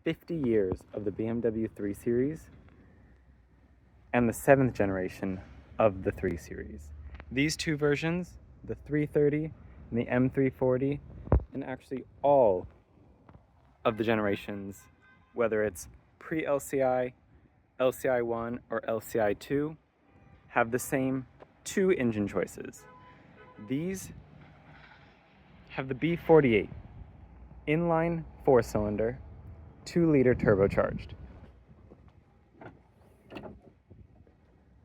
50 years of the BMW 3 Series and the 7th generation of the 3 Series. These two versions, the 330 and the M340, and actually all of the generations, whether it's pre-LCI, LCI1, or LCI2, have the same two engine choices. These have the B48, inline 4-cylinder, 2-liter turbocharged.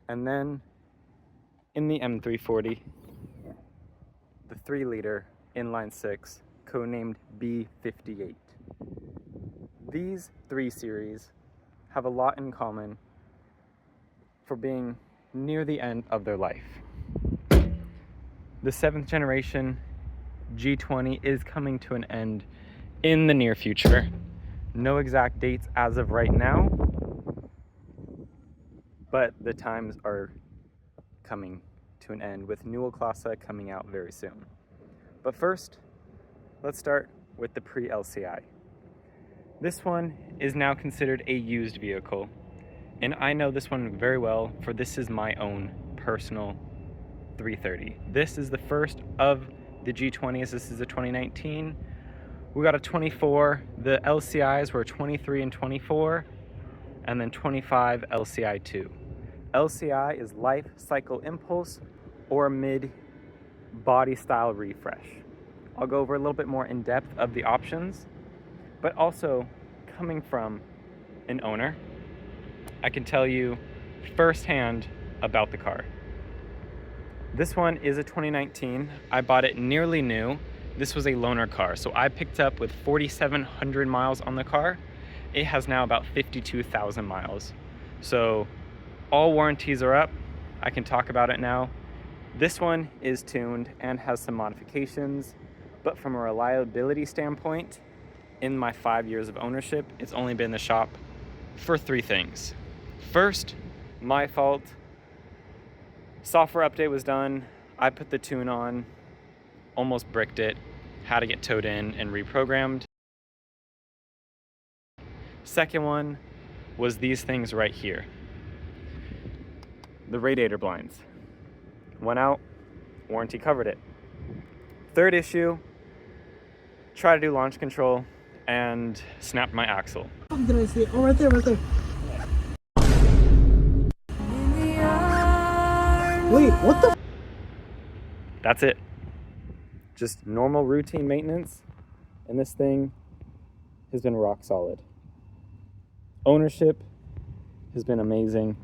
And then in the M340, the 3-liter inline 6, codenamed B58. These 3 series have a lot in common for being near the end of their life. The 7th generation G20 is coming to an end in the near future. No exact dates as of right now, but the times are coming to an end with Newell Classa coming out very soon. But first, let's start with the pre-LCI. This one is now considered a used vehicle, and I know this one very well, for this is my own personal 330. This is the first of the G20s. This is a 2019. We got a 24. The LCIs were 23 and 24, and then 25 LCI2. LCI is life cycle impulse or mid body style refresh. I'll go over a little bit more in depth of the options, but also coming from an owner, I can tell you firsthand about the car. This one is a 2019. I bought it nearly new. This was a loaner car, so I picked up with 4,700 miles on the car. It has now about 52,000 miles. So all warranties are up. I can talk about it now. This one is tuned and has some modifications, but from a reliability standpoint, in my 5 years of ownership, it's only been in the shop for 3 things. First, my fault. Software update was done. I put the tune on, almost bricked it, had to get towed in and reprogrammed. Second one was these things right here. The radiator blinds. Went out, warranty covered it. Third issue, try to do launch control and snapped my axle. Did I see it? Oh, right there, right there. Wait, what the? That's it. Just normal routine maintenance, and this thing has been rock solid. Ownership has been amazing.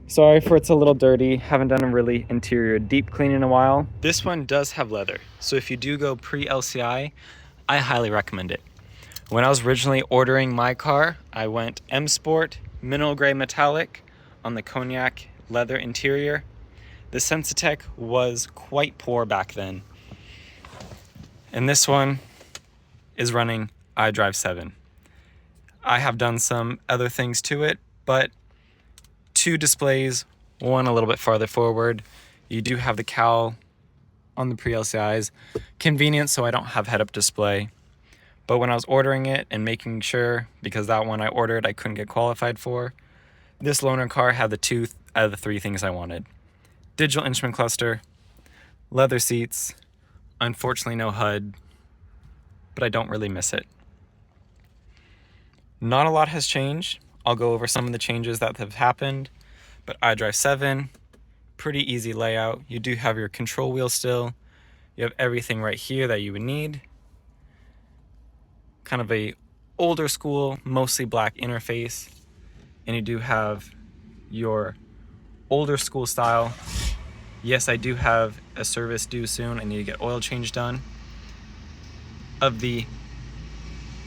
Sorry for it's a little dirty. Haven't done a really interior deep clean in a while. This one does have leather, so if you do go pre-LCI, I highly recommend it. When I was originally ordering my car, I went M Sport, mineral gray metallic on the cognac leather interior. The Sensitech was quite poor back then. And this one is running iDrive 7. I have done some other things to it, but 2 displays, one a little bit farther forward. You do have the cowl on the pre-LCIs. Convenient, so I don't have head-up display. But when I was ordering it and making sure, because that one I ordered I couldn't get qualified for, this loaner car had the 2 out of the 3 things I wanted. Digital instrument cluster, leather seats, unfortunately no HUD, but I don't really miss it. Not a lot has changed. I'll go over some of the changes that have happened, but iDrive 7, pretty easy layout. You do have your control wheel still. You have everything right here that you would need. Kind of a older school, mostly black interface. And you do have your older school style. Yes, I do have a service due soon. I need to get oil change done of the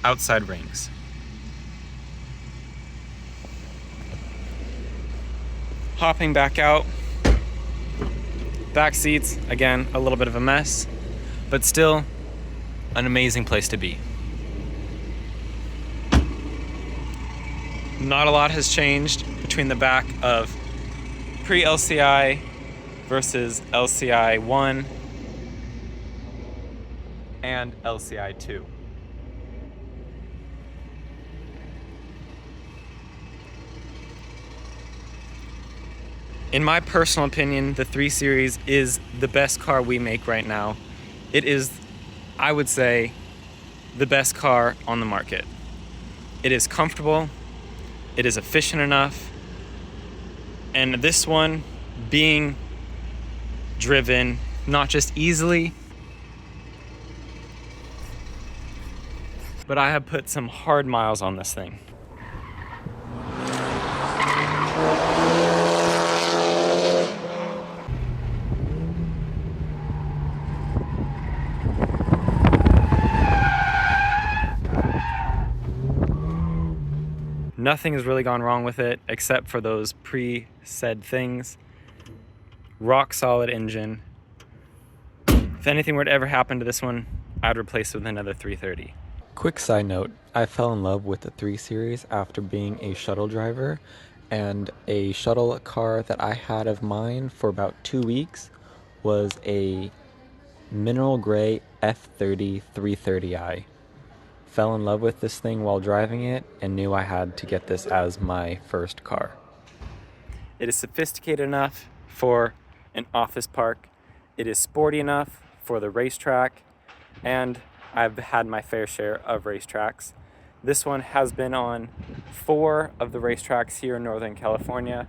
outside rings. Hopping back out, back seats, again, a little bit of a mess, but still an amazing place to be. Not a lot has changed between the back of pre-LCI versus LCI 1 and LCI 2. In my personal opinion, the 3 Series is the best car we make right now. It is, I would say, the best car on the market. It is comfortable, it is efficient enough, and this one being driven not just easily, but I have put some hard miles on this thing. Nothing has really gone wrong with it except for those pre-said things. Rock solid engine. If anything were to ever happen to this one, I'd replace it with another 330. Quick side note, I fell in love with the 3 Series after being a shuttle driver, and a shuttle car that I had of mine for about 2 weeks was a mineral gray F30 330i. Fell in love with this thing while driving it and knew I had to get this as my first car. It is sophisticated enough for an office park. It is sporty enough for the racetrack, and I've had my fair share of racetracks. This one has been on 4 of the racetracks here in Northern California: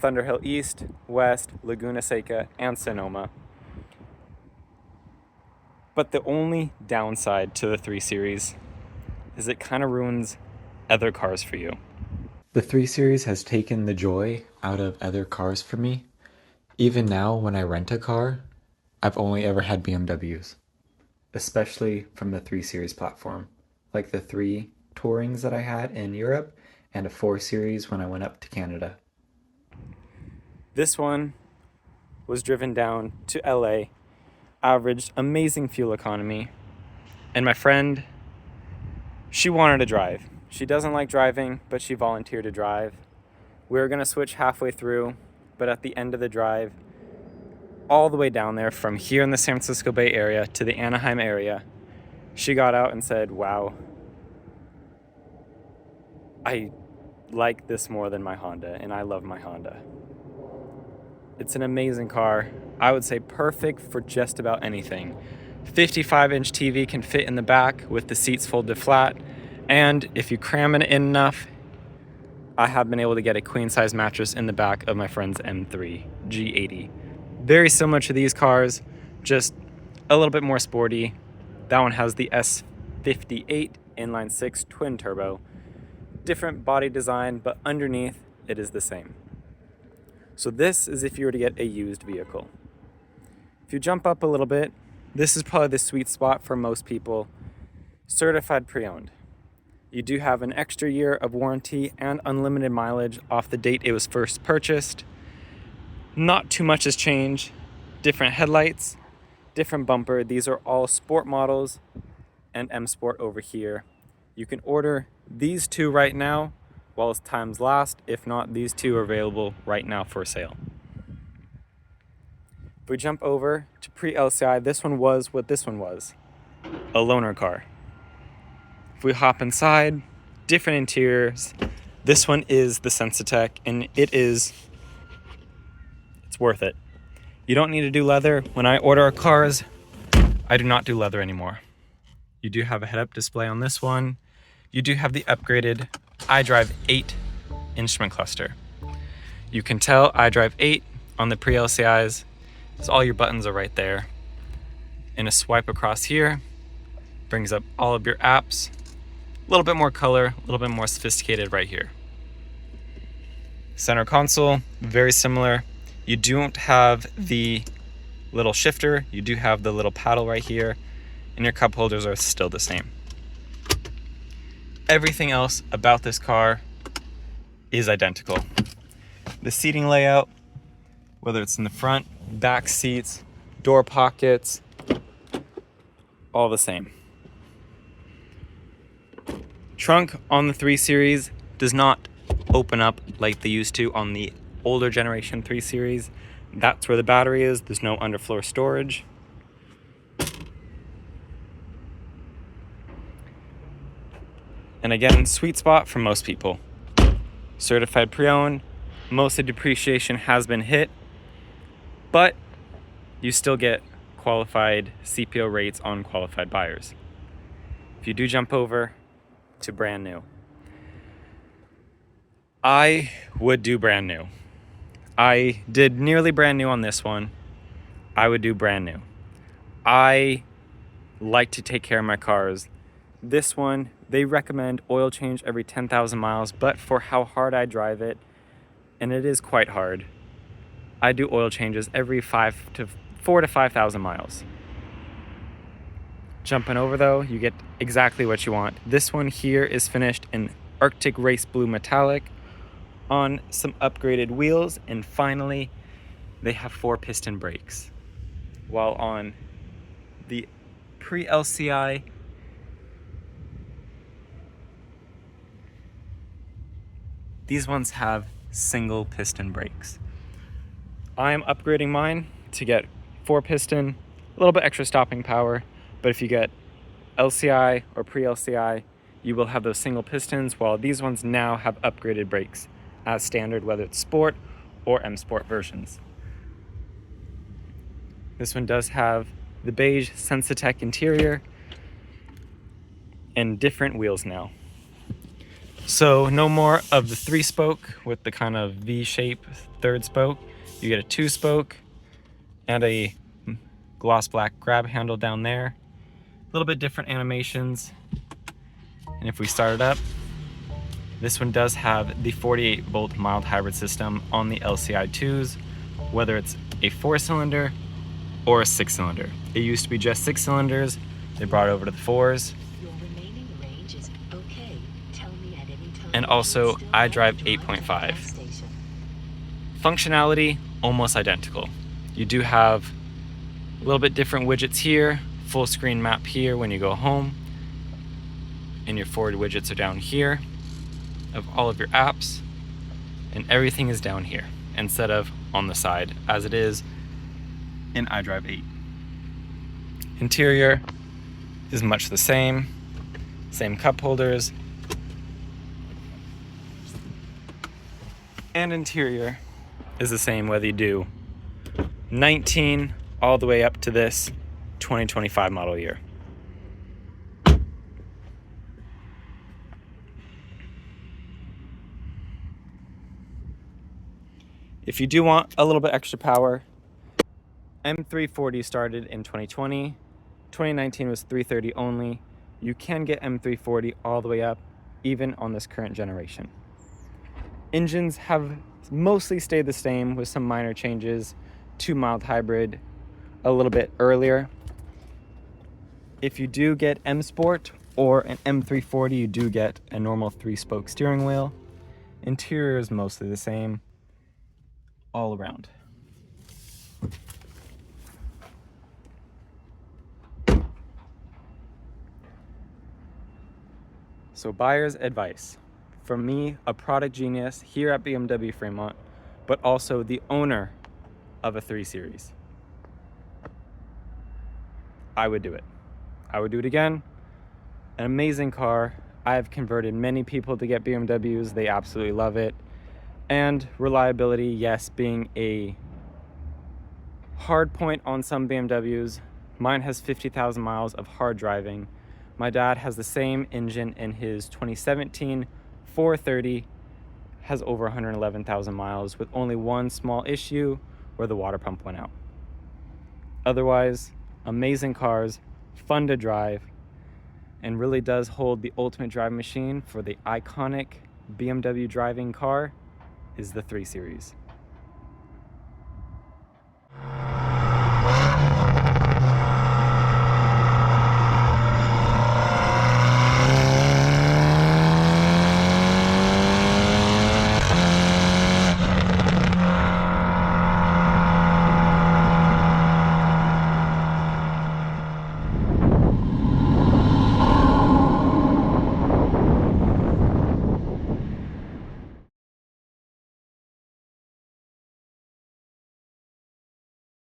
Thunderhill East, West, Laguna Seca, and Sonoma. But the only downside to the 3 Series is it kind of ruins other cars for you. The 3 Series has taken the joy out of other cars for me. Even now, when I rent a car, I've only ever had BMWs, especially from the 3 Series platform, like the 3 Tourings that I had in Europe and a 4 Series when I went up to Canada. This one was driven down to LA, averaged amazing fuel economy, and my friend, she wanted to drive. She doesn't like driving, but she volunteered to drive. We were gonna switch halfway through, but at the end of the drive, all the way down there from here in the San Francisco Bay Area to the Anaheim area, she got out and said, "Wow, I like this more than my Honda, and I love my Honda." It's an amazing car. I would say perfect for just about anything. 55-inch TV can fit in the back with the seats folded flat, and if you cram it in enough, I have been able to get a queen-size mattress in the back of my friend's M3 G80. Very similar to these cars, just a little bit more sporty. That one has the S58 inline-6 twin turbo. Different body design, but underneath it is the same. So this is if you were to get a used vehicle. If you jump up a little bit, this is probably the sweet spot for most people. Certified pre-owned. You do have an extra year of warranty and unlimited mileage off the date it was first purchased. Not too much has changed. Different headlights, different bumper. These are all sport models and M Sport over here. You can order these 2 right now while times last. If not, these 2 are available right now for sale. If we jump over to pre-LCI, this one was what this one was, a loaner car. If we hop inside, different interiors. This one is the Sensatech, and it's worth it. You don't need to do leather. When I order cars, I do not do leather anymore. You do have a head-up display on this one. You do have the upgraded iDrive 8 instrument cluster. You can tell iDrive 8 on the pre-LCIs, so all your buttons are right there. And a swipe across here brings up all of your apps. A little bit more color, a little bit more sophisticated right here. Center console, very similar. You don't have the little shifter, you do have the little paddle right here, and your cup holders are still the same. Everything else about this car is identical. The seating layout, whether it's in the front, back seats, door pockets, all the same. Trunk on the 3 Series does not open up like they used to on the older generation 3 Series. That's where the battery is. There's no underfloor storage. And again, sweet spot for most people. Certified pre-owned, most of the depreciation has been hit, but you still get qualified CPO rates on qualified buyers. If you do jump over to brand new, I would do brand new. I did nearly brand new on this one. I would do brand new. I like to take care of my cars. This one, they recommend oil change every 10,000 miles, but for how hard I drive it, and it is quite hard, I do oil changes every 4 to 5,000 miles. Jumping over though, you get exactly what you want. This one here is finished in Arctic Race Blue Metallic on some upgraded wheels, and finally they have 4-piston brakes. While on the pre-LCI, these ones have single piston brakes. I am upgrading mine to get 4-piston, a little bit extra stopping power, but if you get LCI or pre-LCI, you will have those single pistons, while these ones now have upgraded brakes as standard, whether it's Sport or M Sport versions. This one does have the beige Sensitech interior and different wheels now. So no more of the 3-spoke with the kind of V-shape 3rd spoke. You get a 2-spoke and a gloss black grab handle down there. A little bit different animations. And if we start it up, this one does have the 48-volt mild hybrid system on the LCI 2s, whether it's a 4-cylinder or a 6-cylinder. It used to be just 6 cylinders. They brought it over to the 4s. Your remaining range is okay. Tell me at any time. And also, I drive 8.5. Functionality, almost identical. You do have a little bit different widgets here, full screen map here when you go home, and your forward widgets are down here of all of your apps, and everything is down here instead of on the side as it is in iDrive 8. Interior is much the same cup holders, and interior is the same whether you do 19 all the way up to this 2025 model year. If you do want a little bit extra power, M340 started in 2020. 2019 was 330 only. You can get M340 all the way up, even on this current generation. Engines have mostly stayed the same with some minor changes to mild hybrid a little bit earlier. If you do get M Sport or an M340, you do get a normal 3-spoke steering wheel. Interior is mostly the same all around. So buyer's advice from me, a product genius here at BMW Fremont, but also the owner of a 3 Series. I would do it. I would do it again. An amazing car. I have converted many people to get BMWs. They absolutely love it. And reliability, yes, being a hard point on some BMWs. Mine has 50,000 miles of hard driving. My dad has the same engine in his 2017 430, has over 111,000 miles with only one small issue where the water pump went out. Otherwise, amazing cars, fun to drive, and really does hold the ultimate driving machine for the iconic BMW driving car is the 3 Series.